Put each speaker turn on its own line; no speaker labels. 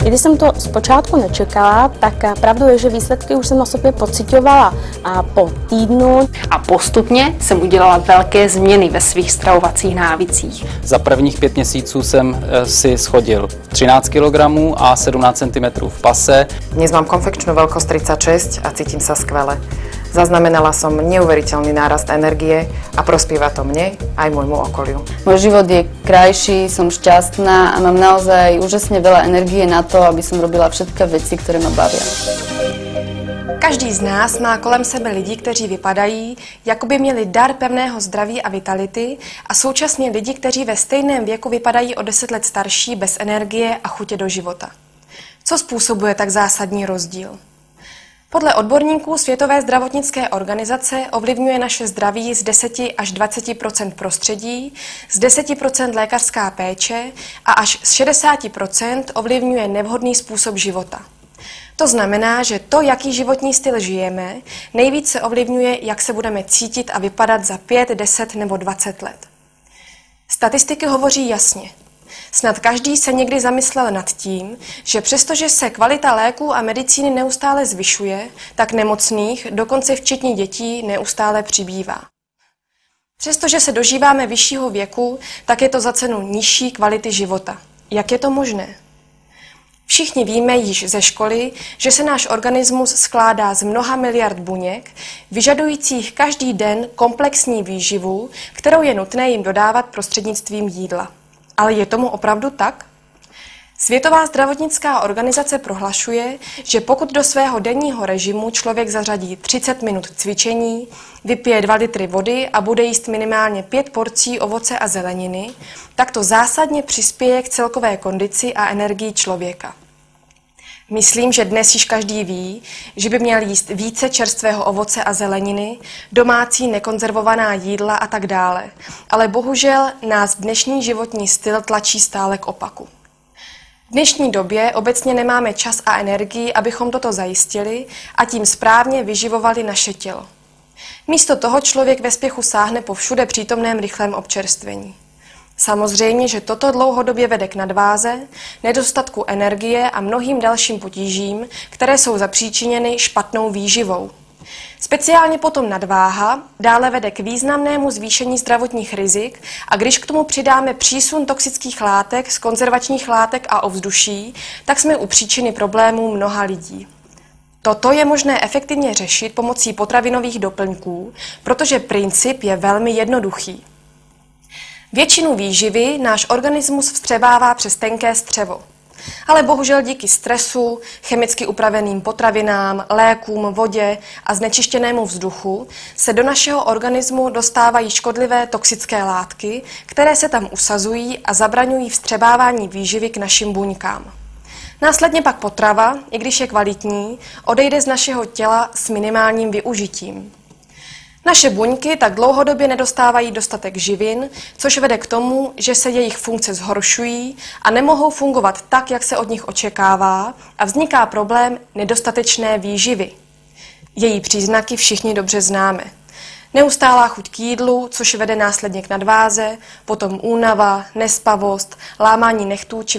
Když jsem to zpočátku nečekala, tak pravdou je, že výsledky už jsem na sobě pociťovala po týdnu.
A postupně jsem udělala velké změny ve svých stravovacích návycích.
Za prvních 5 měsíců jsem si schodil 13 kg a 17 cm v pase.
Dnes mám konfekčnú veľkosť 36 a cítim sa skvele. Zaznamenala som neuveriteľný nárast energie a prospieva to mne aj môjmu okoliu.
Môj život je krajší, som šťastná a mám naozaj úžasne veľa energie na to, aby som robila všetky veci, ktoré ma bavia.
Každý z nás má kolem sebe lidi, kteří vypadají, jako by měli dar pevného zdraví a vitality, a současně lidi, kteří ve stejném věku vypadají o 10 let starší, bez energie a chutě do života. Co způsobuje tak zásadní rozdíl? Podle odborníků Světové zdravotnické organizace ovlivňuje naše zdraví z 10 až 20% prostředí, z 10% lékařská péče a až z 60% ovlivňuje nevhodný způsob života. To znamená, že to, jaký životní styl žijeme, nejvíce ovlivňuje, jak se budeme cítit a vypadat za 5, 10 nebo 20 let. Statistiky hovoří jasně. Snad každý se někdy zamyslel nad tím, že přestože se kvalita léků a medicíny neustále zvyšuje, tak nemocných, dokonce včetně dětí, neustále přibývá. Přestože se dožíváme vyššího věku, tak je to za cenu nižší kvality života. Jak je to možné? Všichni víme již ze školy, že se náš organismus skládá z mnoha miliard buněk, vyžadujících každý den komplexní výživu, kterou je nutné jim dodávat prostřednictvím jídla. Ale je tomu opravdu tak? Světová zdravotnická organizace prohlašuje, že pokud do svého denního režimu člověk zařadí 30 minut cvičení, vypije 2 litry vody a bude jíst minimálně 5 porcí ovoce a zeleniny, tak to zásadně přispěje k celkové kondici a energii člověka. Myslím, že dnes již každý ví, že by měl jíst více čerstvého ovoce a zeleniny, domácí nekonzervovaná jídla a tak dále. Ale bohužel nás dnešní životní styl tlačí stále k opaku. V dnešní době obecně nemáme čas a energii, abychom toto zajistili a tím správně vyživovali naše tělo. Místo toho člověk ve spěchu sáhne po všude přítomném rychlém občerstvení. Samozřejmě, že toto dlouhodobě vede k nadváze, nedostatku energie a mnohým dalším potížím, které jsou zapříčiněny špatnou výživou. Speciálně potom nadváha dále vede k významnému zvýšení zdravotních rizik a když k tomu přidáme přísun toxických látek z konzervačních látek a ovzduší, tak jsme u příčiny problémů mnoha lidí. Toto je možné efektivně řešit pomocí potravinových doplňků, protože princip je velmi jednoduchý. Většinu výživy náš organismus vstřebává přes tenké střevo. Ale bohužel díky stresu, chemicky upraveným potravinám, lékům, vodě a znečištěnému vzduchu se do našeho organismu dostávají škodlivé toxické látky, které se tam usazují a zabraňují vstřebávání výživy k našim buňkám. Následně pak potrava, i když je kvalitní, odejde z našeho těla s minimálním využitím. Naše buňky tak dlouhodobě nedostávají dostatek živin, což vede k tomu, že se jejich funkce zhoršují a nemohou fungovat tak, jak se od nich očekává, a vzniká problém nedostatečné výživy. Její příznaky všichni dobře známe. Neustálá chuť k jídlu, což vede následně k nadváze, potom únava, nespavost, lámání nechtů či